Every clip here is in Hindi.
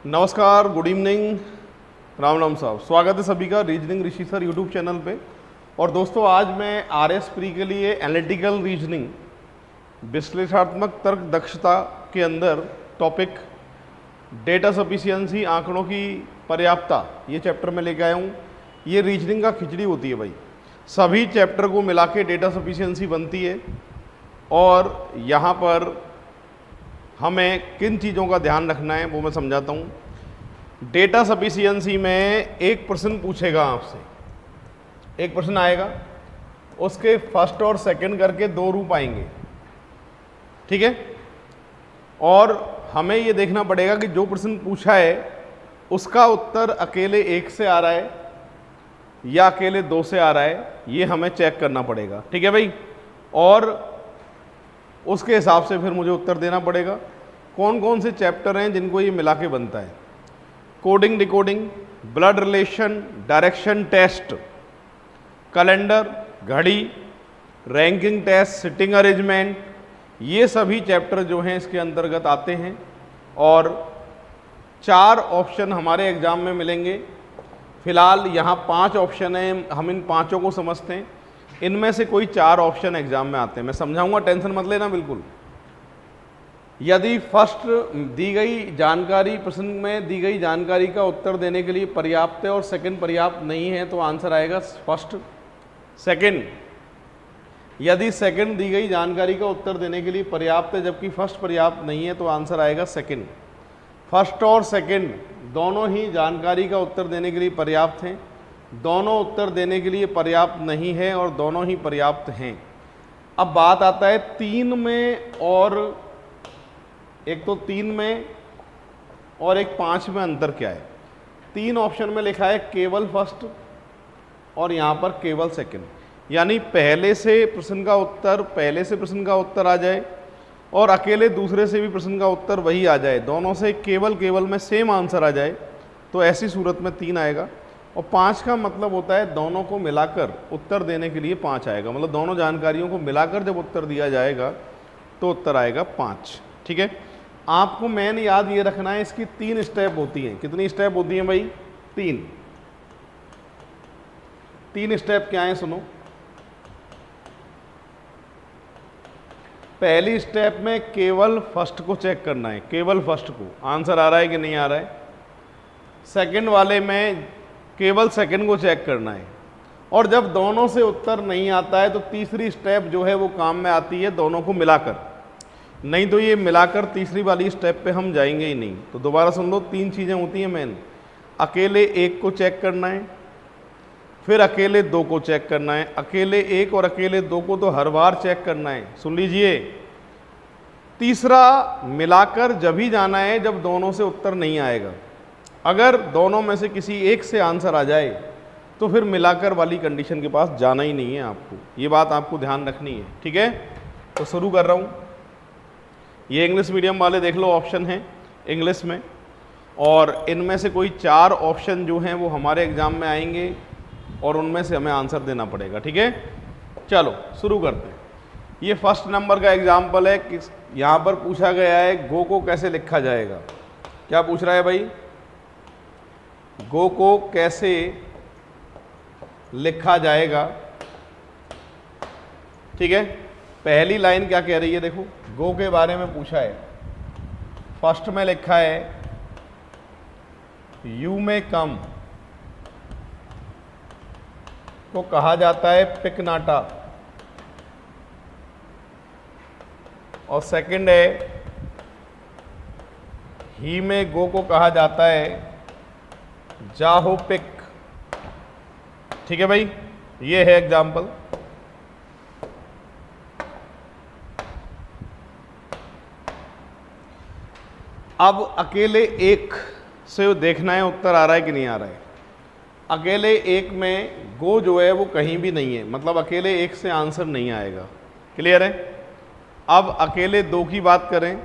नमस्कार, गुड इवनिंग, राम राम साहब। स्वागत है सभी का रीजनिंग ऋषि सर यूट्यूब चैनल पे। और दोस्तों, आज मैं आरएस प्री के लिए एनालिटिकल रीजनिंग विश्लेषणात्मक तर्क दक्षता के अंदर टॉपिक डेटा सफिशिएंसी, आंकड़ों की पर्याप्तता, ये चैप्टर में लेके आया हूँ। ये रीजनिंग का खिचड़ी होती है भाई, सभी चैप्टर को मिला के डेटा सफिशिएंसी बनती है। और यहाँ पर हमें किन चीज़ों का ध्यान रखना है वो मैं समझाता हूँ। डेटा सफिशिएंसी में एक प्रश्न पूछेगा आपसे, एक प्रश्न आएगा, उसके फर्स्ट और सेकंड करके दो रूप आएंगे, ठीक है। और हमें ये देखना पड़ेगा कि जो प्रश्न पूछा है उसका उत्तर अकेले एक से आ रहा है या अकेले दो से आ रहा है, ये हमें चेक करना पड़ेगा, ठीक है भाई। और उसके हिसाब से फिर मुझे उत्तर देना पड़ेगा। कौन कौन से चैप्टर हैं जिनको ये मिला के बनता है? Coding decoding, blood relation, direction test, calendar, घड़ी, रैंकिंग टेस्ट, सिटिंग अरेंजमेंट, ये सभी चैप्टर जो हैं इसके अंतर्गत आते हैं। और 4 ऑप्शन हमारे एग्जाम में मिलेंगे। फिलहाल यहाँ 5 ऑप्शन हैं, हम इन पाँचों को समझते हैं। इनमें से कोई 4 ऑप्शन एग्जाम में आते हैं, मैं समझाऊंगा, टेंशन मत लेना बिल्कुल। यदि फर्स्ट दी गई जानकारी, प्रश्न में दी गई जानकारी का उत्तर देने के लिए पर्याप्त है और सेकंड पर्याप्त नहीं है तो आंसर आएगा फर्स्ट। सेकंड, यदि सेकंड दी गई जानकारी का उत्तर देने के लिए पर्याप्त है जबकि फर्स्ट पर्याप्त नहीं है तो आंसर आएगा सेकंड। फर्स्ट और सेकंड दोनों ही जानकारी का उत्तर देने के लिए पर्याप्त हैं, दोनों उत्तर देने के लिए पर्याप्त नहीं है और दोनों ही पर्याप्त हैं। अब बात आता है 3 में, और एक तो 3 में और एक 5 में अंतर क्या है। 3 ऑप्शन में लिखा है केवल फर्स्ट और यहाँ पर केवल सेकंड, यानी पहले से प्रश्न का उत्तर आ जाए और अकेले दूसरे से भी प्रश्न का उत्तर वही आ जाए, दोनों से केवल में सेम आंसर आ जाए, तो ऐसी सूरत में 3 आएगा। और 5 का मतलब होता है दोनों को मिलाकर उत्तर देने के लिए 5 आएगा, मतलब दोनों जानकारियों को मिलाकर जब उत्तर दिया जाएगा तो उत्तर आएगा 5, ठीक है। आपको मेन याद ये रखना है, इसकी 3 स्टेप होती हैं। कितनी स्टेप होती हैं भाई? 3 स्टेप क्या हैं सुनो। पहली स्टेप में केवल फर्स्ट को चेक करना है, केवल फर्स्ट को, आंसर आ रहा है कि नहीं आ रहा है। सेकंड वाले में केवल सेकंड को चेक करना है, और जब दोनों से उत्तर नहीं आता है तो तीसरी स्टेप जो है वो काम में आती है, दोनों को मिलाकर। नहीं तो ये मिलाकर तीसरी वाली स्टेप पे हम जाएंगे ही नहीं। तो दोबारा सुन लो, 3 चीज़ें होती हैं मेन। अकेले एक को चेक करना है, फिर अकेले 2 को चेक करना है, अकेले 1 और अकेले 2 को तो हर बार चेक करना है, सुन लीजिए। तीसरा मिलाकर जब ही जाना है जब दोनों से उत्तर नहीं आएगा। अगर दोनों में से किसी एक से आंसर आ जाए तो फिर मिलाकर वाली कंडीशन के पास जाना ही नहीं है आपको, ये बात आपको ध्यान रखनी है, ठीक है। तो शुरू कर रहा हूँ। ये इंग्लिश मीडियम वाले देख लो, ऑप्शन हैं इंग्लिश में, और इनमें से कोई 4 ऑप्शन जो हैं वो हमारे एग्जाम में आएंगे और उनमें से हमें आंसर देना पड़ेगा, ठीक है। चलो शुरू करते हैं। ये फर्स्ट नंबर का एग्जाम्पल है कि यहाँ पर पूछा गया है गो को कैसे लिखा जाएगा। क्या पूछ रहा है भाई? गो को कैसे लिखा जाएगा, ठीक है। पहली लाइन क्या कह रही है देखो, गो के बारे में पूछा है। फर्स्ट में लिखा है यू में कम को कहा जाता है पिकनाटा, और सेकंड है ही में गो को कहा जाता है जाहो पिक, ठीक है भाई। ये है एग्जाम्पल। अब अकेले एक से देखना है उत्तर आ रहा है कि नहीं आ रहा है। अकेले एक में गो जो है वो कहीं भी नहीं है, मतलब अकेले एक से आंसर नहीं आएगा, क्लियर है। अब अकेले 2 की बात करें,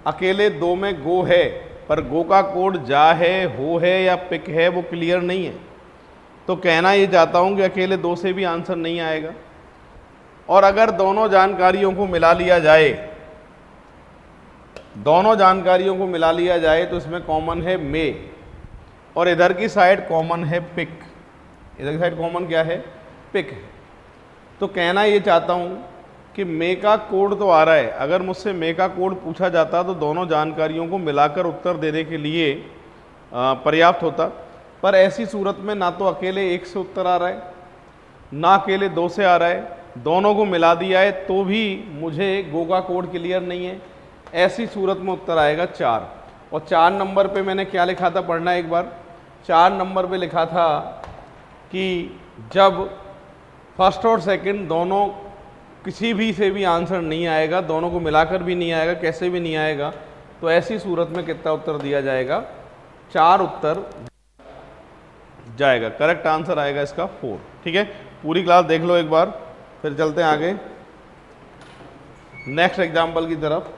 अकेले 2 में गो है पर गो का कोड जा है, हो है या पिक है वो क्लियर नहीं है, तो कहना ये चाहता हूँ कि अकेले 2 से भी आंसर नहीं आएगा। और अगर दोनों जानकारियों को मिला लिया जाए दोनों जानकारियों को मिला लिया जाए तो इसमें कॉमन है मे, और इधर की साइड कॉमन है पिक। इधर की साइड कॉमन क्या है? पिक है। तो कहना ये चाहता हूँ कि मे का कोड तो आ रहा है, अगर मुझसे मे का कोड पूछा जाता तो दोनों जानकारियों को मिलाकर उत्तर देने के लिए पर्याप्त होता। पर ऐसी सूरत में ना तो अकेले एक से उत्तर आ रहा है, ना अकेले दो से आ रहा है, दोनों को मिला दिया है तो भी मुझे गो का कोड क्लियर नहीं है। ऐसी सूरत में उत्तर आएगा 4। और 4 नंबर पे मैंने क्या लिखा था, पढ़ना एक बार। 4 नंबर पे लिखा था कि जब फर्स्ट और सेकंड दोनों किसी भी से भी आंसर नहीं आएगा, दोनों को मिलाकर भी नहीं आएगा, कैसे भी नहीं आएगा, तो ऐसी सूरत में कितना उत्तर दिया जाएगा? 4 उत्तर जाएगा। करेक्ट आंसर आएगा इसका 4। ठीक है, पूरी क्लास देख लो एक बार, फिर चलते हैं आगे नेक्स्ट एग्जाम्पल की तरफ।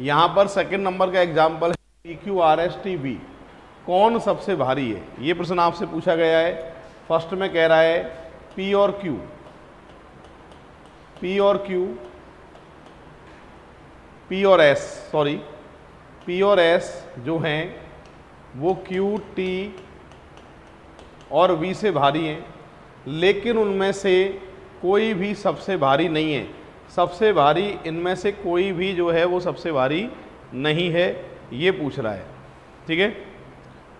यहाँ पर सेकंड नंबर का एग्जाम्पल है PQRSTV, कौन सबसे भारी है? ये प्रश्न आपसे पूछा गया है। फर्स्ट में कह रहा है P और Q, P और Q, P और S, सॉरी P और S जो हैं वो Q, T और V से भारी हैं, लेकिन उनमें से कोई भी सबसे भारी नहीं है। सबसे भारी इनमें से कोई भी जो है वो सबसे भारी नहीं है, ये पूछ रहा है। ठीक है,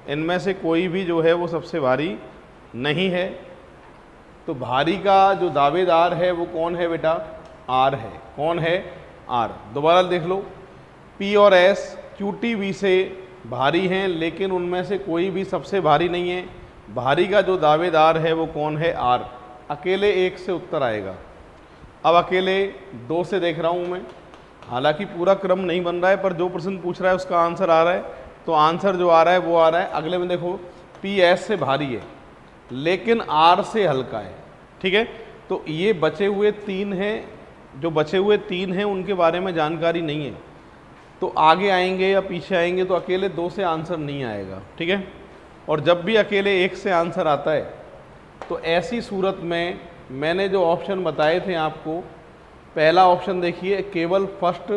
इनमें से कोई भी जो है वो सबसे भारी नहीं है। तो भारी का जो दावेदार है वो कौन है बेटा? R है। कौन है? R। दोबारा देख लो, P और S QTV से भारी हैं, लेकिन उनमें से कोई भी सबसे भारी नहीं है। भारी का जो दावेदार है वो कौन है? R। अकेले एक से उत्तर आएगा। अब अकेले 2 से देख रहा हूँ मैं, हालांकि पूरा क्रम नहीं बन रहा है, पर जो प्रश्न पूछ रहा है उसका आंसर आ रहा है, तो आंसर जो आ रहा है वो आ रहा है। अगले में देखो PS से भारी है लेकिन R से हल्का है। ठीक है, तो ये बचे हुए 3 हैं, जो बचे हुए 3 हैं उनके बारे में जानकारी नहीं है, तो आगे आएंगे या पीछे आएंगे तो अकेले 2 से आंसर नहीं आएगा। ठीक है, और जब भी अकेले 1 से आंसर आता है तो ऐसी सूरत में मैंने जो ऑप्शन बताए थे आपको, पहला ऑप्शन देखिए, केवल फर्स्ट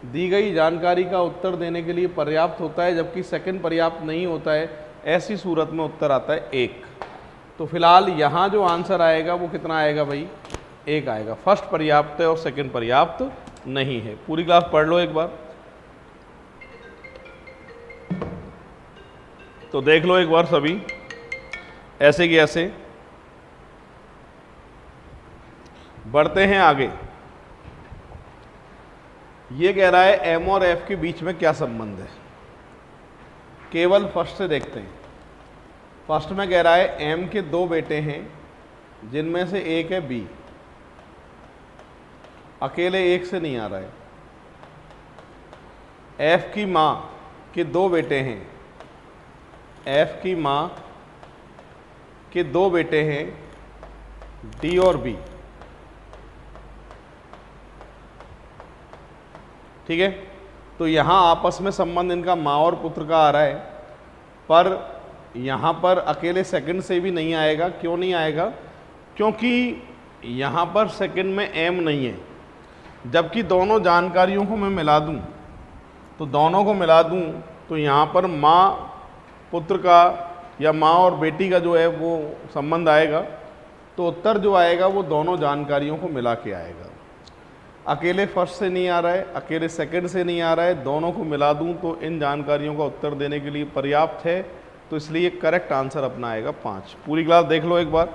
दी गई जानकारी का उत्तर देने के लिए पर्याप्त होता है, जबकि सेकंड पर्याप्त नहीं होता है। ऐसी सूरत में उत्तर आता है 1। तो फिलहाल यहाँ जो आंसर आएगा वो कितना आएगा भाई? 1 आएगा। फर्स्ट पर्याप्त है और सेकंड पर्याप्त नहीं है। पूरी क्लास पढ़ लो एक बार, तो देख लो एक बार सभी, ऐसे कि ऐसे बढ़ते हैं आगे। ये कह रहा है M और F के बीच में क्या संबंध है? केवल फर्स्ट से देखते हैं। फर्स्ट में कह रहा है M के 2 बेटे हैं जिनमें से एक है B, अकेले एक से नहीं आ रहा है। F की माँ के 2 बेटे हैं, F की माँ के 2 बेटे हैं D और B। ठीक है, तो यहाँ आपस में संबंध इनका माँ और पुत्र का आ रहा है, पर यहाँ पर अकेले सेकंड से भी नहीं आएगा। क्यों नहीं आएगा? क्योंकि यहाँ पर सेकंड में M नहीं है, जबकि दोनों जानकारियों को मैं मिला दूँ, तो दोनों को मिला दूँ तो यहाँ पर माँ पुत्र का या माँ और बेटी का जो है वो संबंध आएगा। तो उत्तर जो आएगा वो दोनों जानकारियों को मिला के आएगा। अकेले फर्स्ट से नहीं आ रहा है, अकेले सेकंड से नहीं आ रहा है, दोनों को मिला दूं तो इन जानकारियों का उत्तर देने के लिए पर्याप्त है। तो इसलिए करेक्ट आंसर अपना आएगा 5। पूरी क्लास देख लो एक बार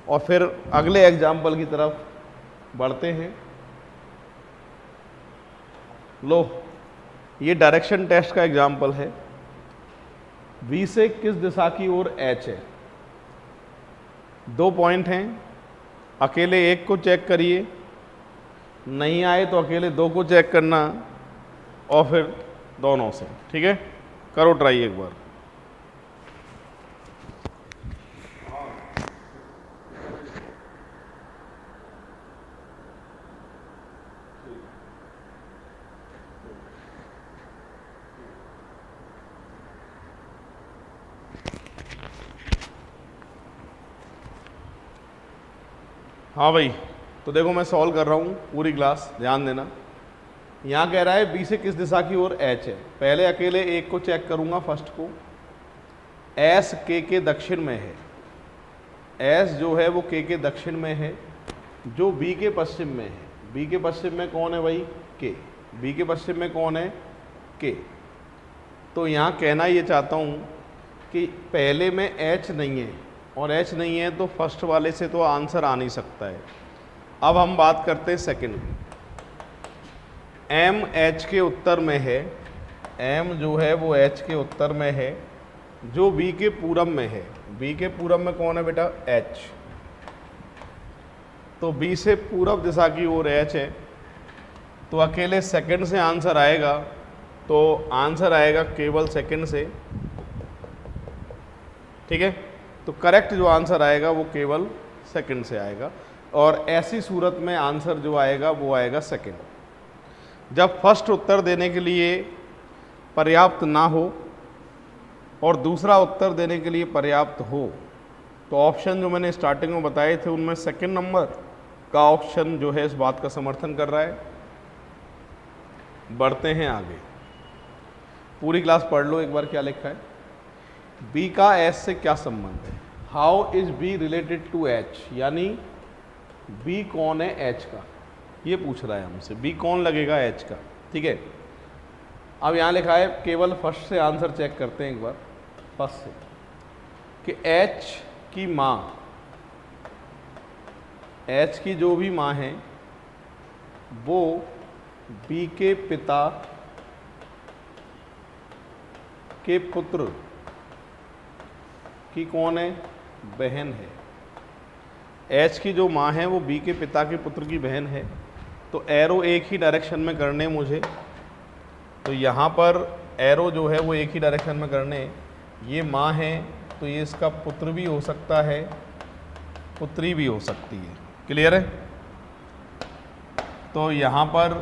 और फिर अगले एग्जाम्पल की तरफ बढ़ते हैं। लो, ये डायरेक्शन टेस्ट का एग्जाम्पल है। V से किस दिशा की ओर H है? 2 पॉइंट हैं, अकेले एक को चेक करिए, नहीं आए तो अकेले 2 को चेक करना और फिर दोनों से। ठीक है, करो ट्राई एक बार। हाँ भाई, तो देखो मैं सॉल्व कर रहा हूँ, पूरी क्लास ध्यान देना। यहाँ कह रहा है बी से किस दिशा की ओर एच है। पहले अकेले एक को चेक करूँगा, फर्स्ट को। एस के दक्षिण में है, एस जो है वो के दक्षिण में है, जो बी के पश्चिम में है। बी के पश्चिम में कौन है भाई? के। बी के पश्चिम में कौन है? के। तो यहाँ कहना ये चाहता हूँ कि पहले में एच नहीं है, और एच नहीं है तो फर्स्ट वाले से तो आंसर आ नहीं सकता है। अब हम बात करते हैं सेकंड की। एम एच के उत्तर में है, एम जो है वो एच के उत्तर में है, जो बी के पूरब में है। बी के पूरब में कौन है बेटा? एच। तो बी से पूरब दिशा की ओर एच है, तो अकेले सेकंड से आंसर आएगा। तो आंसर आएगा केवल सेकंड से, ठीक है। तो करेक्ट जो आंसर आएगा वो केवल सेकंड से आएगा, और ऐसी सूरत में आंसर जो आएगा वो आएगा सेकंड। जब फर्स्ट उत्तर देने के लिए पर्याप्त ना हो और दूसरा उत्तर देने के लिए पर्याप्त हो, तो ऑप्शन जो मैंने स्टार्टिंग में बताए थे उनमें सेकंड नंबर का ऑप्शन जो है इस बात का समर्थन कर रहा है। बढ़ते हैं आगे, पूरी क्लास पढ़ लो एक बार क्या लिखा है। बी का एच से क्या संबंध है? How is B related to H, यानी बी कौन है एच का, ये पूछ रहा है हमसे। बी कौन लगेगा एच का, ठीक है। अब यहाँ लिखा है केवल फर्स्ट से आंसर चेक करते हैं एक बार, फर्स्ट से, कि एच की माँ, एच की जो भी माँ है वो बी के पिता के पुत्र की कौन है? बहन है। एच की जो माँ है वो बी के पिता के पुत्र की बहन है। तो एरो एक ही डायरेक्शन में करने मुझे, तो यहाँ पर एरो जो है वो एक ही डायरेक्शन में करने। ये माँ है तो ये इसका पुत्र भी हो सकता है, पुत्री भी हो सकती है। क्लियर है? तो यहाँ पर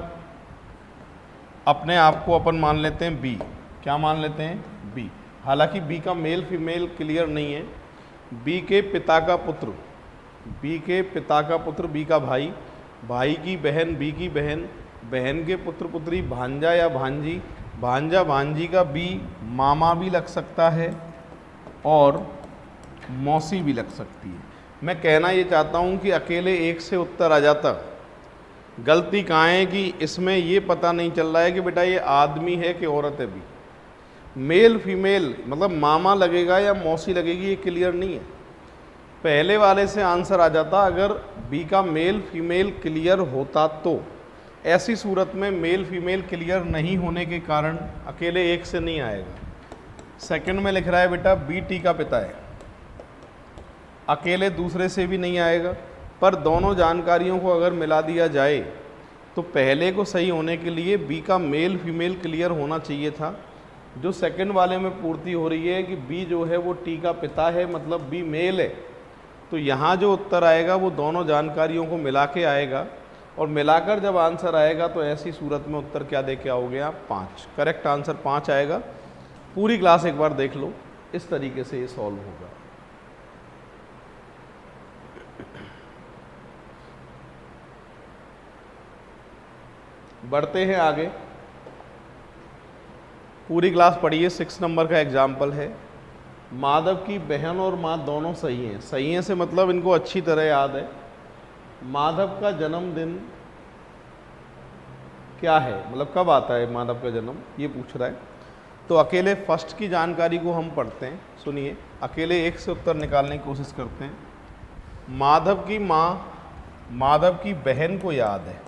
अपने आप को अपन मान लेते हैं बी। क्या मान लेते हैं? बी। हालांकि बी का मेल फीमेल क्लियर नहीं है। बी के पिता का पुत्र, बी के पिता का पुत्र बी का भाई, भाई की बहन बी की बहन, बहन के पुत्र पुत्री भांजा या भांजी, भांजा भांजी का बी मामा भी लग सकता है और मौसी भी लग सकती है। मैं कहना ये चाहता हूँ कि अकेले एक से उत्तर आ जाता। गलती कहाँ है कि इसमें ये पता नहीं चल रहा है कि बेटा ये आदमी है कि औरत है। बी मेल फीमेल मतलब मामा लगेगा या मौसी लगेगी ये क्लियर नहीं है। पहले वाले से आंसर आ जाता अगर बी का मेल फीमेल क्लियर होता तो। ऐसी सूरत में मेल फीमेल क्लियर नहीं होने के कारण अकेले एक से नहीं आएगा। सेकंड में लिख रहा है बेटा बी टी का पिता है, अकेले दूसरे से भी नहीं आएगा। पर दोनों जानकारियों को अगर मिला दिया जाए तो पहले को सही होने के लिए बी का मेल फीमेल क्लियर होना चाहिए था, जो सेकंड वाले में पूर्ति हो रही है कि बी जो है वो टी का पिता है, मतलब बी मेल है। तो यहाँ जो उत्तर आएगा वो दोनों जानकारियों को मिला के आएगा, और मिलाकर जब आंसर आएगा तो ऐसी सूरत में उत्तर क्या दे के आओगे आप? 5। करेक्ट आंसर 5 आएगा। पूरी क्लास एक बार देख लो, इस तरीके से ये सॉल्व होगा। बढ़ते हैं आगे, पूरी क्लास पढ़िए। 6 नंबर का एग्जाम्पल है। माधव की बहन और माँ दोनों सही हैं। सही हैं से मतलब इनको अच्छी तरह याद है। माधव का जन्मदिन क्या है, मतलब कब आता है माधव का जन्म, ये पूछ रहा है। तो अकेले फर्स्ट की जानकारी को हम पढ़ते हैं, सुनिए। अकेले एक से उत्तर निकालने की कोशिश करते हैं। माधव की माँ माधव की बहन को याद है,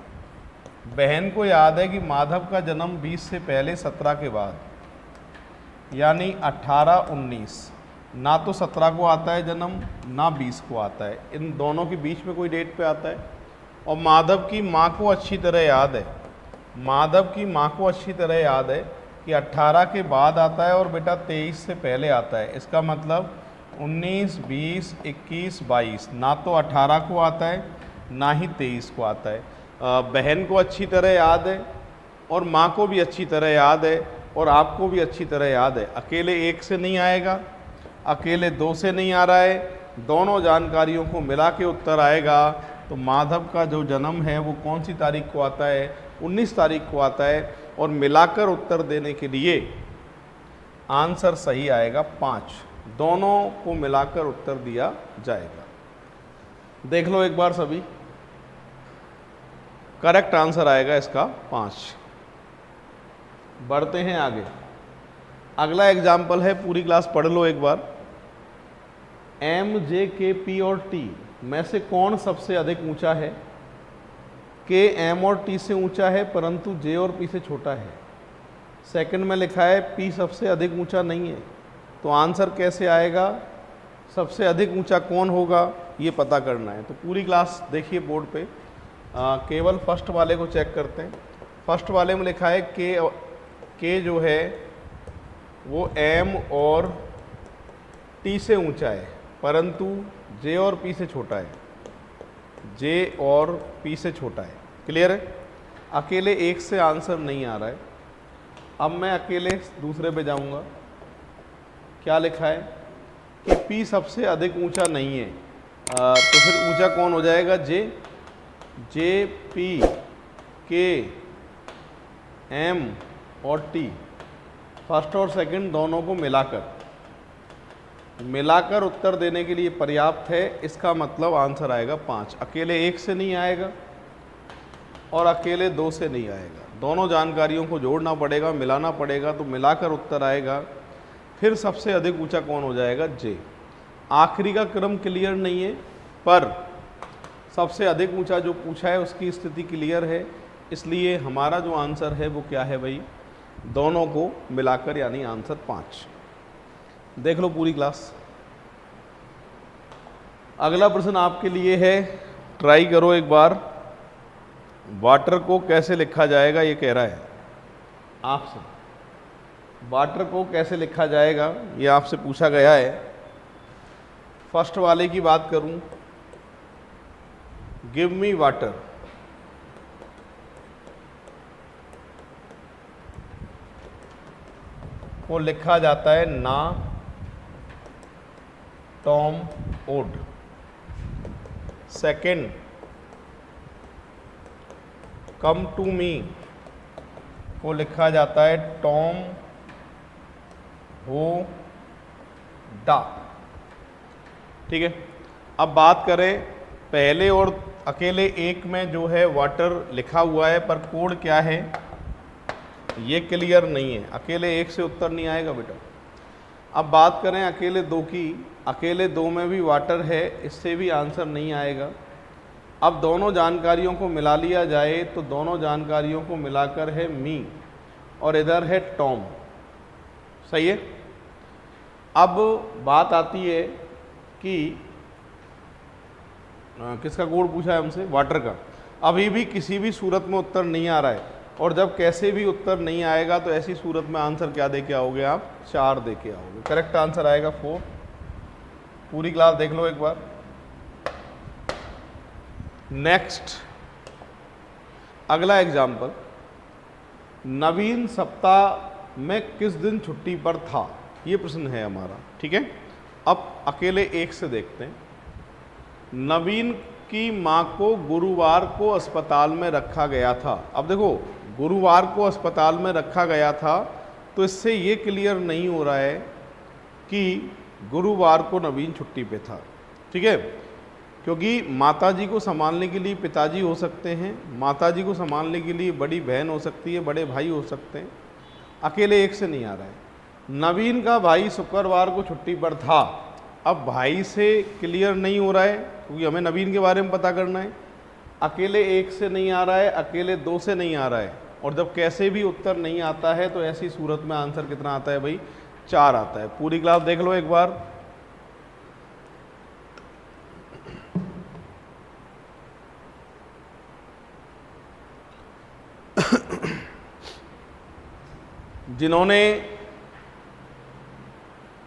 बहन को याद है कि माधव का जन्म 20 से पहले 17 के बाद, यानी 18-19। ना तो 17 को आता है जन्म, ना 20 को आता है, इन दोनों के बीच में कोई डेट पे आता है। और माधव की माँ को अच्छी तरह याद है, माधव की माँ को अच्छी तरह याद है कि 18 के बाद आता है और बेटा 23 से पहले आता है। इसका मतलब 19, 20, 21, 22 ना तो 18 को आता है ना ही 23 को आता है। बहन को अच्छी तरह याद है और माँ को भी अच्छी तरह याद है और आपको भी अच्छी तरह याद है। अकेले एक से नहीं आएगा, अकेले 2 से नहीं आ रहा है, दोनों जानकारियों को मिला के उत्तर आएगा तो माधव का जो जन्म है वो कौन सी तारीख को आता है, 19 तारीख को आता है। और मिलाकर उत्तर देने के लिए आंसर सही आएगा 5, दोनों को मिलाकर उत्तर दिया जाएगा। देख लो एक बार सभी, करेक्ट आंसर आएगा इसका 5। बढ़ते हैं आगे। अगला एग्जाम्पल है, पूरी क्लास पढ़ लो एक बार। एम, जे, के, पी और टी में से कौन सबसे अधिक ऊंचा है? के एम और टी से ऊंचा है परंतु जे और पी से छोटा है। सेकंड में लिखा है पी सबसे अधिक ऊंचा नहीं है। तो आंसर कैसे आएगा? सबसे अधिक ऊंचा कौन होगा ये पता करना है। तो पूरी क्लास देखिए बोर्ड पे, केवल फर्स्ट वाले को चेक करते हैं। फर्स्ट वाले में लिखा है के जो है वो एम और टी से ऊंचा है परंतु जे और पी से छोटा है। जे और पी से छोटा है। क्लियर है? अकेले एक से आंसर नहीं आ रहा है। अब मैं अकेले दूसरे पे जाऊंगा। क्या लिखा है कि पी सबसे अधिक ऊंचा नहीं है, तो फिर ऊंचा कौन हो जाएगा? जे। जे, पी, के, एम और टी, फर्स्ट और सेकंड दोनों को मिलाकर उत्तर देने के लिए पर्याप्त है। इसका मतलब आंसर आएगा 5। अकेले एक से नहीं आएगा और अकेले 2 से नहीं आएगा। दोनों जानकारियों को जोड़ना पड़ेगा, मिलाना पड़ेगा, तो मिलाकर उत्तर आएगा। फिर सबसे अधिक ऊंचा कौन हो जाएगा? जे। आखिरी का क्रम क्लियर नहीं है पर सबसे अधिक ऊंचा जो पूछा है उसकी स्थिति क्लियर है, इसलिए हमारा जो आंसर है वो क्या है भाई? दोनों को मिलाकर, यानी आंसर 5। देख लो पूरी क्लास। अगला प्रश्न आपके लिए है, ट्राई करो एक बार। वाटर को कैसे लिखा जाएगा ये कह रहा है आपसे। वाटर को कैसे लिखा जाएगा ये आपसे पूछा गया है। फर्स्ट वाले की बात करूं, गिव मी वाटर। को लिखा जाता है ना टॉम ओड। सेकंड, कम टू मी को लिखा जाता है टॉम हो डा। ठीक है, अब बात करें पहले और अकेले एक में जो है वाटर लिखा हुआ है पर कोड क्या है ये क्लियर नहीं है। अकेले एक से उत्तर नहीं आएगा बेटा। अब बात करें अकेले 2 की, अकेले 2 में भी वाटर है, इससे भी आंसर नहीं आएगा। अब दोनों जानकारियों को मिला लिया जाए तो दोनों जानकारियों को मिलाकर है मी और इधर है टॉम। सही है। अब बात आती है कि किसका कोड पूछा है हमसे? वाटर का। अभी भी किसी भी सूरत में उत्तर नहीं आ रहा है और जब कैसे भी उत्तर नहीं आएगा तो ऐसी सूरत में आंसर क्या दे के आओगे आप? 4 दे के आओगे। करेक्ट आंसर आएगा 4। पूरी क्लास देख लो एक बार। नेक्स्ट, अगला एग्जाम्पल, नवीन सप्ताह में किस दिन छुट्टी पर था? ये प्रश्न है हमारा। ठीक है, अब अकेले एक से देखते हैं। नवीन की माँ को गुरुवार को अस्पताल में रखा गया था। अब देखो, गुरुवार को अस्पताल में रखा गया था तो इससे ये क्लियर नहीं हो रहा है कि गुरुवार को नवीन छुट्टी पे था। ठीक है, क्योंकि माताजी को संभालने के लिए पिताजी हो सकते हैं, माताजी को संभालने के लिए बड़ी बहन हो सकती है, बड़े भाई हो सकते हैं। अकेले एक से नहीं आ रहा है। नवीन का भाई शुक्रवार को छुट्टी पर था। अब भाई से क्लियर नहीं हो रहा है क्योंकि हमें नवीन के बारे में पता करना है। अकेले एक से नहीं आ रहा है, अकेले 2 से नहीं आ रहा है, और जब कैसे भी उत्तर नहीं आता है तो ऐसी सूरत में आंसर कितना आता है भाई? 4 आता है। पूरी क्लास देख लो एक बार। जिन्होंने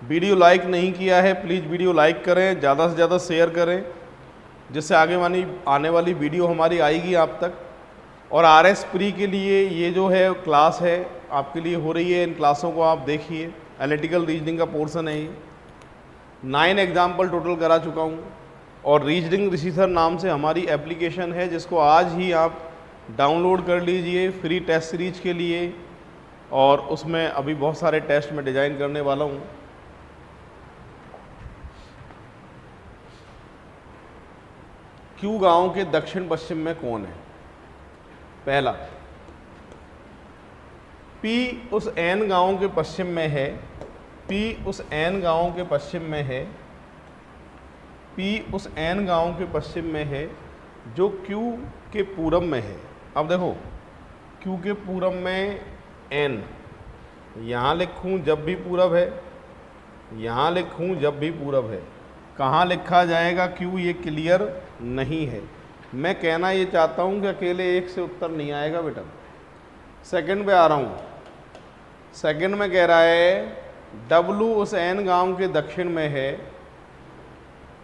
वीडियो लाइक नहीं किया है प्लीज़ वीडियो लाइक करें, ज़्यादा से ज़्यादा शेयर करें, जिससे आने वाली वीडियो हमारी आएगी आप तक। और RS प्री के लिए ये जो है क्लास है आपके लिए हो रही है, इन क्लासों को आप देखिए। एनालिटिकल रीजनिंग का पोर्शन है ये। 9 एग्जाम्पल टोटल करा चुका हूँ और रीजनिंग ऋषि सर नाम से हमारी एप्लीकेशन है, जिसको आज ही आप डाउनलोड कर लीजिए फ्री टेस्ट सीरीज के लिए। और उसमें अभी बहुत सारे टेस्ट मैं डिज़ाइन करने वाला हूँ। क्यू गांव के दक्षिण पश्चिम में कौन है? पहला, पी उस एन गांव के पश्चिम में है, पी उस एन गांव के पश्चिम में है, पी उस एन गांव के पश्चिम में है जो क्यू के पूरब में है। अब देखो, क्यू के पूरब में एन, यहाँ लिखूँ जब भी पूरब है, यहाँ लिखूँ जब भी पूरब है, कहाँ लिखा जाएगा क्यू, ये क्लियर नहीं है। मैं कहना ये चाहता हूँ कि अकेले एक से उत्तर नहीं आएगा बेटा। सेकंड पे आ रहा हूँ। सेकंड में कह रहा है डब्लू उस एन गांव के दक्षिण में है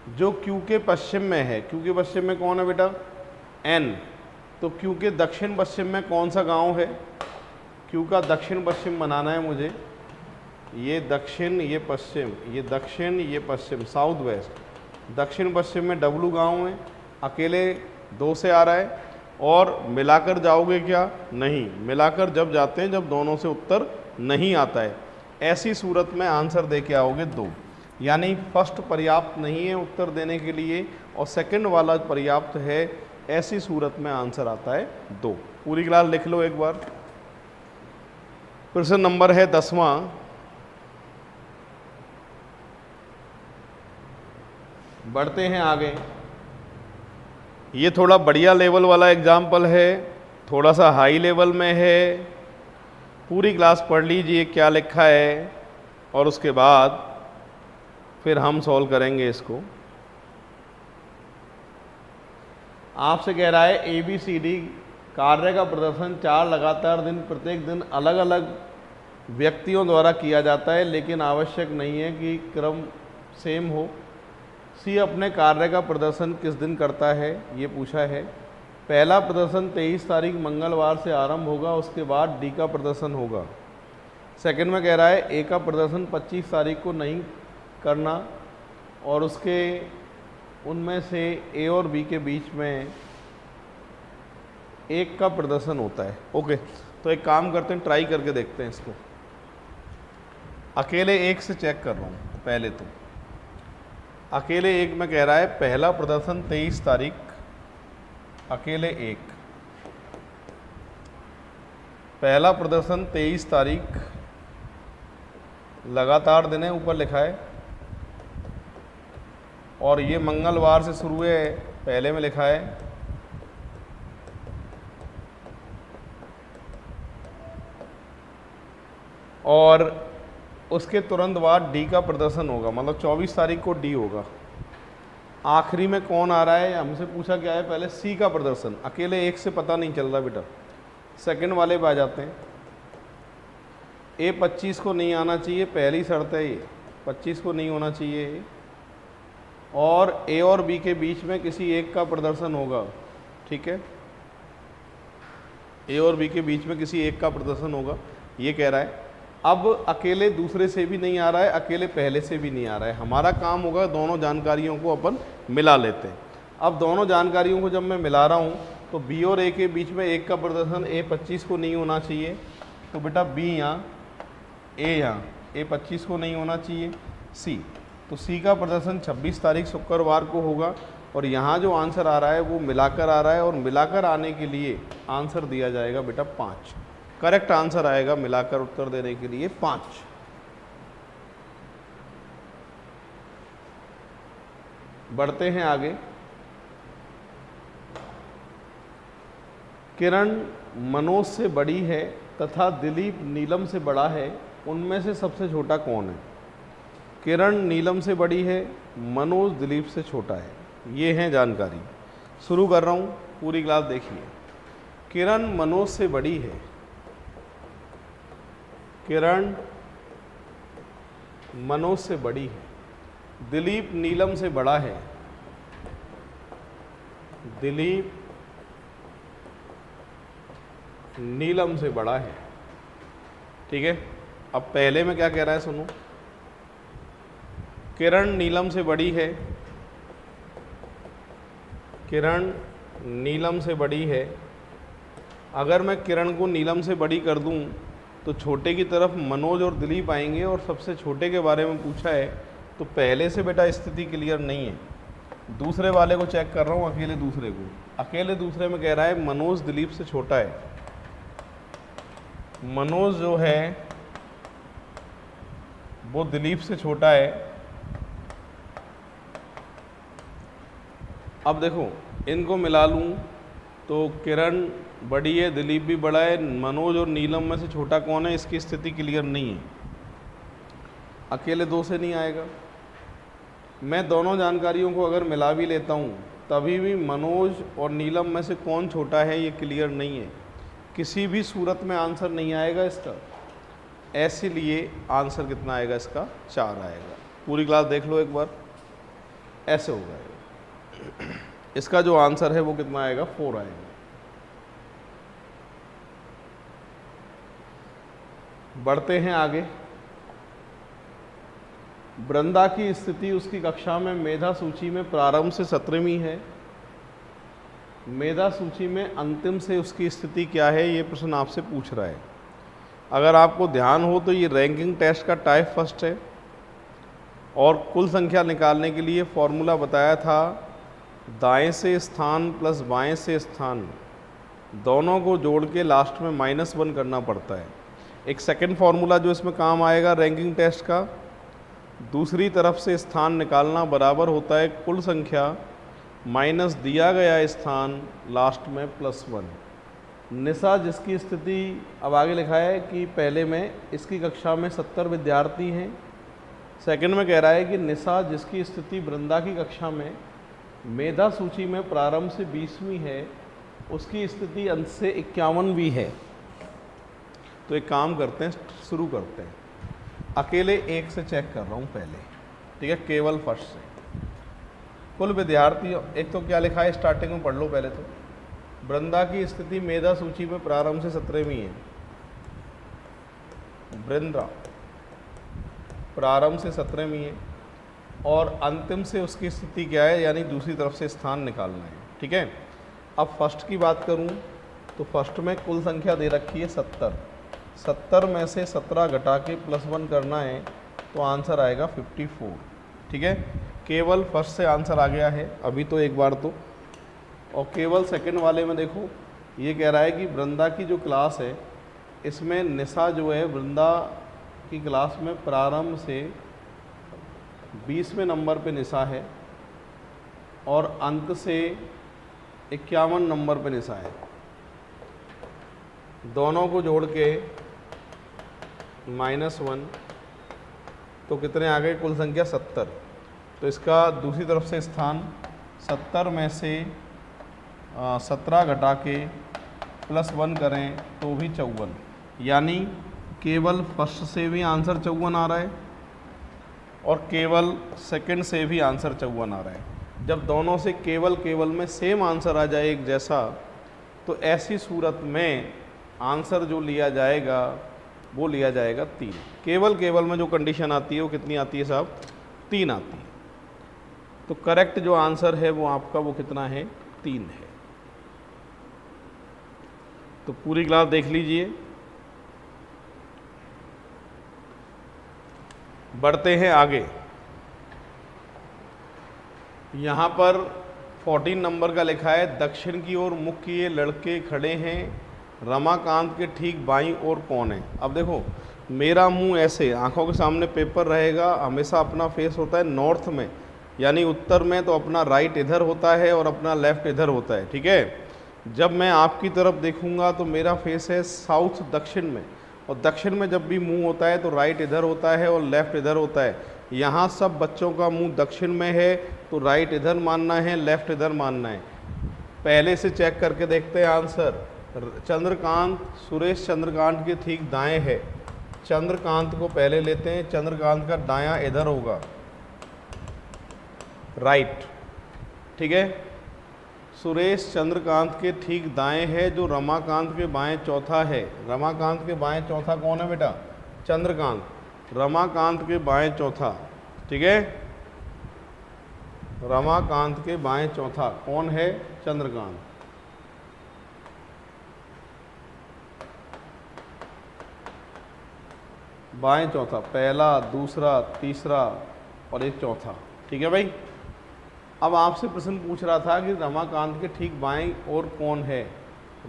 जो क्यू के पश्चिम में है। क्यू के पश्चिम में कौन है बेटा? एन। तो क्यू के दक्षिण पश्चिम में कौन सा गांव है? क्यू का दक्षिण पश्चिम बनाना है मुझे। ये दक्षिण, ये पश्चिम, ये दक्षिण, ये पश्चिम, साउथ वेस्ट। दक्षिण पश्चिम में डब्लू गांव है, अकेले 2 से आ रहा है। और मिलाकर जाओगे क्या? नहीं, मिलाकर जब जाते हैं जब दोनों से उत्तर नहीं आता है। ऐसी सूरत में आंसर दे के आओगे 2, यानी फर्स्ट पर्याप्त नहीं है उत्तर देने के लिए और सेकंड वाला पर्याप्त है। ऐसी सूरत में आंसर आता है 2। पूरी क्लास लिख लो एक बार। प्रश्न नंबर है 10वां। बढ़ते हैं आगे। ये थोड़ा बढ़िया लेवल वाला एग्जाम्पल है, थोड़ा सा हाई लेवल में है। पूरी क्लास पढ़ लीजिए क्या लिखा है और उसके बाद फिर हम सॉल्व करेंगे इसको। आपसे कह रहा है ABCD कार्य का प्रदर्शन 4 लगातार दिन प्रत्येक दिन अलग अलग व्यक्तियों द्वारा किया जाता है, लेकिन आवश्यक नहीं है कि क्रम सेम हो। सी अपने कार्य का प्रदर्शन किस दिन करता है, ये पूछा है। पहला प्रदर्शन 23 तारीख मंगलवार से आरंभ होगा, उसके बाद डी का प्रदर्शन होगा। सेकंड में कह रहा है ए का प्रदर्शन 25 तारीख को नहीं करना और उसके उनमें से ए और बी के बीच में एक का प्रदर्शन होता है। ओके, तो एक काम करते हैं, ट्राई करके देखते हैं इसको। अकेले एक से चेक कर रहा हूँ पहले तो। अकेले एक में कह रहा है पहला प्रदर्शन 23 तारीख, अकेले एक, पहला प्रदर्शन 23 तारीख, लगातार दिन है, ऊपर लिखा है, और ये मंगलवार से शुरू है, पहले में लिखा है। और उसके तुरंत बाद डी का प्रदर्शन होगा, मतलब 24 तारीख को डी होगा। आखिरी में कौन आ रहा है? हमसे पूछा क्या है पहले? सी का प्रदर्शन। अकेले एक से पता नहीं चल रहा बेटा। सेकंड वाले पे आ जाते हैं। ए 25 को नहीं आना चाहिए, पहली शर्त है ये, 25 को नहीं होना चाहिए। और ए और बी के बीच में किसी एक का प्रदर्शन होगा, ठीक है, ए और बी के बीच में किसी एक का प्रदर्शन होगा, ये कह रहा है। अब अकेले दूसरे से भी नहीं आ रहा है, अकेले पहले से भी नहीं आ रहा है। हमारा काम होगा दोनों जानकारियों को अपन मिला लेते हैं। अब दोनों जानकारियों को जब मैं मिला रहा हूँ तो बी और ए के बीच में एक का प्रदर्शन ए 25 को नहीं होना चाहिए, तो बेटा बी यहाँ, ए यहाँ, ए 25 को नहीं होना चाहिए। सी, तो सी का प्रदर्शन 26 तारीख शुक्रवार को होगा। और यहाँ जो आंसर आ रहा है वो मिलाकर आ रहा है, और मिलाकर आने के लिए आंसर दिया जाएगा बेटा 5। करेक्ट आंसर आएगा मिलाकर उत्तर देने के लिए 5। बढ़ते हैं आगे। किरण मनोज से बड़ी है तथा दिलीप नीलम से बड़ा है, उनमें से सबसे छोटा कौन है? किरण नीलम से बड़ी है, मनोज दिलीप से छोटा है। ये है जानकारी। शुरू कर रहा हूँ, पूरी क्लास देखिए। किरण मनोज से बड़ी है, किरण मनोज से बड़ी है, दिलीप नीलम से बड़ा है, दिलीप नीलम से बड़ा है, ठीक है। अब पहले में क्या कह रहा है सुनो। किरण नीलम से बड़ी है, किरण नीलम से बड़ी है। अगर मैं किरण को नीलम से बड़ी कर दूं तो छोटे की तरफ मनोज और दिलीप आएंगे, और सबसे छोटे के बारे में पूछा है तो पहले से बेटा स्थिति क्लियर नहीं है। दूसरे वाले को चेक कर रहा हूँ, अकेले दूसरे को। अकेले दूसरे में कह रहा है मनोज दिलीप से छोटा है। मनोज जो है वो दिलीप से छोटा है। अब देखो इनको मिला लूँ तो किरण बड़ी है, दिलीप भी बड़ा है, मनोज और नीलम में से छोटा कौन है, इसकी स्थिति क्लियर नहीं है। अकेले दो से नहीं आएगा। मैं दोनों जानकारियों को अगर मिला भी लेता हूँ तभी भी मनोज और नीलम में से कौन छोटा है ये क्लियर नहीं है। किसी भी सूरत में आंसर नहीं आएगा इसका, इसीलिए आंसर कितना आएगा इसका, 4 आएगा। पूरी क्लास देख लो एक बार, ऐसे होगा। इसका जो आंसर है वो कितना आएगा, 4 आएगा। बढ़ते हैं आगे। वृंदा की स्थिति उसकी कक्षा में मेधा सूची में प्रारंभ से 17वीं है। मेधा सूची में अंतिम से उसकी स्थिति क्या है, ये प्रश्न आपसे पूछ रहा है। अगर आपको ध्यान हो तो ये रैंकिंग टेस्ट का टाइप फर्स्ट है, और कुल संख्या निकालने के लिए फॉर्मूला बताया था, दाएं से स्थान प्लस बाएं से स्थान दोनों को जोड़ के लास्ट में -1 करना पड़ता है। एक सेकंड फार्मूला जो इसमें काम आएगा रैंकिंग टेस्ट का, दूसरी तरफ से स्थान निकालना बराबर होता है कुल संख्या माइनस दिया गया स्थान लास्ट में +1। निशा जिसकी स्थिति अब आगे लिखा है कि पहले में इसकी कक्षा में 70 विद्यार्थी हैं। सेकंड में कह रहा है कि निशा जिसकी स्थिति वृंदा की कक्षा में मेधा सूची में प्रारंभ से 20वीं है, उसकी स्थिति अंत से 51वीं है। तो एक काम करते हैं, शुरू करते हैं। अकेले एक से चेक कर रहा हूँ पहले, ठीक है, केवल फर्स्ट से। कुल विद्यार्थी, एक तो क्या लिखा है स्टार्टिंग में पढ़ लो पहले तो। वृंदा की स्थिति मेधा सूची में प्रारंभ से 17वीं है। वृंदा प्रारंभ से 17वीं है, और अंतिम से उसकी स्थिति क्या है, यानी दूसरी तरफ से स्थान निकालना है, ठीक है। अब फर्स्ट की बात करूं तो फर्स्ट में कुल संख्या दे रखी है 70। 70 में से 17 घटा के +1 करना है तो आंसर आएगा 54, ठीक है। केवल फर्स्ट से आंसर आ गया है अभी तो एक बार तो। और केवल सेकंड वाले में देखो, ये कह रहा है कि वृंदा की जो क्लास है इसमें निशा जो है वृंदा की क्लास में प्रारंभ से 20वें नंबर पे निशा है, और अंत से 51 नंबर पे निशा है। दोनों को जोड़ के -1 तो कितने आ गए, कुल संख्या 70। तो इसका दूसरी तरफ से स्थान 70 में से 17 घटा के +1 करें तो भी 54, यानी केवल फर्स्ट से भी आंसर 54 आ रहा है और केवल सेकंड से भी आंसर 54 आ रहा है। जब दोनों से केवल में सेम आंसर आ जाए एक जैसा, तो ऐसी सूरत में आंसर जो लिया जाएगा वो लिया जाएगा 3। केवल में जो कंडीशन आती है वो कितनी आती है साहब, 3 आती है। तो करेक्ट जो आंसर है वो आपका वो कितना है, 3 है। तो पूरी क्लास देख लीजिए। बढ़ते हैं आगे। यहाँ पर 14 नंबर का लिखा है, दक्षिण की ओर मुख किए लड़के खड़े हैं, रमाकांत के ठीक बाईं ओर कौन है। अब देखो मेरा मुंह ऐसे आंखों के सामने पेपर रहेगा, हमेशा अपना फेस होता है नॉर्थ में यानी उत्तर में, तो अपना राइट इधर होता है और अपना लेफ्ट इधर होता है, ठीक है। जब मैं आपकी तरफ देखूंगा तो मेरा फेस है साउथ दक्षिण में, और दक्षिण में जब भी मुंह होता है तो राइट इधर होता है और लेफ्ट इधर होता है। यहाँ सब बच्चों का मुंह दक्षिण में है तो राइट इधर मानना है, लेफ्ट इधर मानना है। पहले से चेक करके देखते हैं आंसर। चंद्रकांत, सुरेश चंद्रकांत के ठीक दाएं है। चंद्रकांत को पहले लेते हैं, चंद्रकांत का दायां इधर होगा, राइट, ठीक है। सुरेश चंद्रकांत के ठीक दाएं है, जो रमाकांत के बाएं चौथा है। रमाकांत के बाएं चौथा कौन है बेटा, चंद्रकांत। रमाकांत के बाएं चौथा, ठीक है। रमाकांत के बाएं चौथा कौन है? चंद्रकांत। बाएं चौथा, पहला, दूसरा, तीसरा और एक चौथा। ठीक है भाई। अब आपसे प्रश्न पूछ रहा था कि रमाकांत के ठीक बाएं ओर कौन है?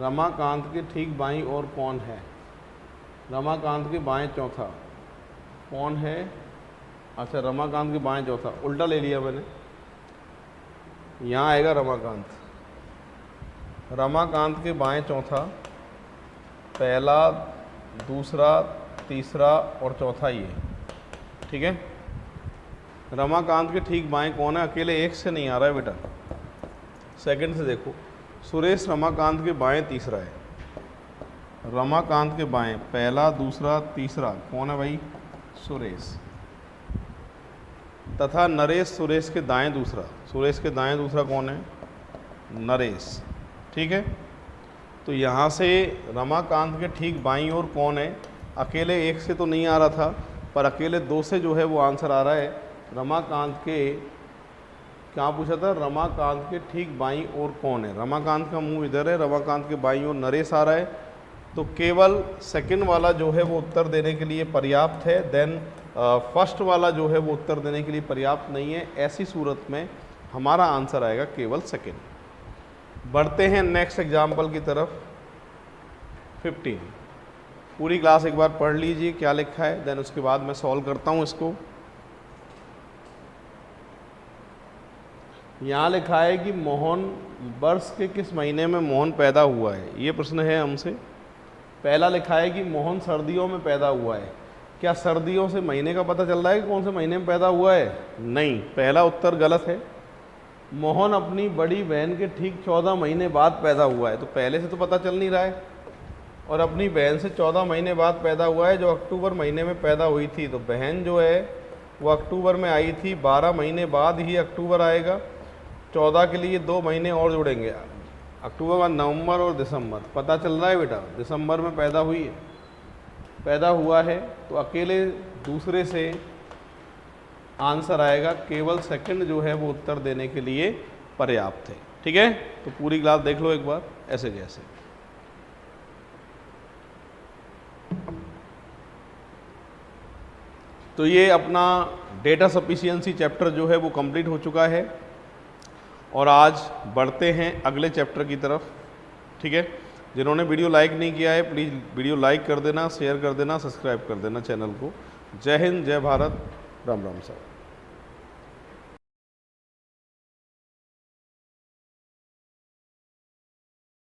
रमाकांत के ठीक बाईं ओर कौन है? रमाकांत के बाएं चौथा कौन है? अच्छा, रमाकांत के बाएं चौथा, उल्टा ले लिया मैंने। यहाँ आएगा रमाकांत। रमाकांत के बाएं चौथा, पहला, दूसरा, तीसरा और चौथा ये। ठीक है। रमाकांत के ठीक बाएं कौन है? अकेले एक से नहीं आ रहा है बेटा, सेकंड से देखो। सुरेश रमाकांत के बाएं तीसरा है। रमाकांत के बाएं पहला, दूसरा, तीसरा कौन है भाई? सुरेश। तथा नरेश सुरेश के दाएं दूसरा। सुरेश के दाएं दूसरा कौन है? नरेश। ठीक है। तो यहाँ से रमाकांत के ठीक बाईं ओर कौन है? अकेले एक से तो नहीं आ रहा था, पर अकेले दो से जो है वो आंसर आ रहा है। रमाकांत के, क्या पूछा था? रमाकांत के ठीक बाईं ओर कौन है? रमाकांत का मुंह इधर है, रमाकांत के बाईं ओर नरेश आ रहा है, तो केवल सेकंड वाला जो है वो उत्तर देने के लिए पर्याप्त है। देन फर्स्ट वाला जो है वो उत्तर देने के लिए पर्याप्त नहीं है। ऐसी सूरत में हमारा आंसर आएगा केवल सेकंड। बढ़ते हैं नेक्स्ट एग्जाम्पल की तरफ। 15। पूरी क्लास एक बार पढ़ लीजिए क्या लिखा है, देन उसके बाद मैं सॉल्व करता हूँ इसको। यहाँ लिखा है कि मोहन, वर्ष के किस महीने में मोहन पैदा हुआ है? ये प्रश्न है हमसे। पहला लिखा है कि मोहन सर्दियों में पैदा हुआ है। क्या सर्दियों से महीने का पता चल रहा है कि कौन से महीने में पैदा हुआ है? नहीं, पहला उत्तर गलत है। मोहन अपनी बड़ी बहन के ठीक 14 महीने बाद पैदा हुआ है, तो पहले से तो पता चल नहीं रहा है। और अपनी बहन से 14 महीने बाद पैदा हुआ है, जो अक्टूबर महीने में पैदा हुई थी। तो बहन जो है वो अक्टूबर में आई थी, 12 महीने बाद ही अक्टूबर आएगा। 14 के लिए 2 महीने और जोड़ेंगे, अक्टूबर बाद नवंबर और दिसंबर। पता चल रहा है बेटा, दिसंबर में पैदा हुई है, पैदा हुआ है, तो अकेले दूसरे से आंसर आएगा। केवल सेकंड जो है वो उत्तर देने के लिए पर्याप्त है। ठीक है। तो पूरी क्लास देख लो एक बार ऐसे जैसे। तो ये अपना डेटा सफिशिएंसी चैप्टर जो है वो कंप्लीट हो चुका है, और आज बढ़ते हैं अगले चैप्टर की तरफ। ठीक है। जिन्होंने वीडियो लाइक नहीं किया है प्लीज़ वीडियो लाइक कर देना, शेयर कर देना, सब्सक्राइब कर देना चैनल को। जय हिंद, जय भारत, राम राम साहब।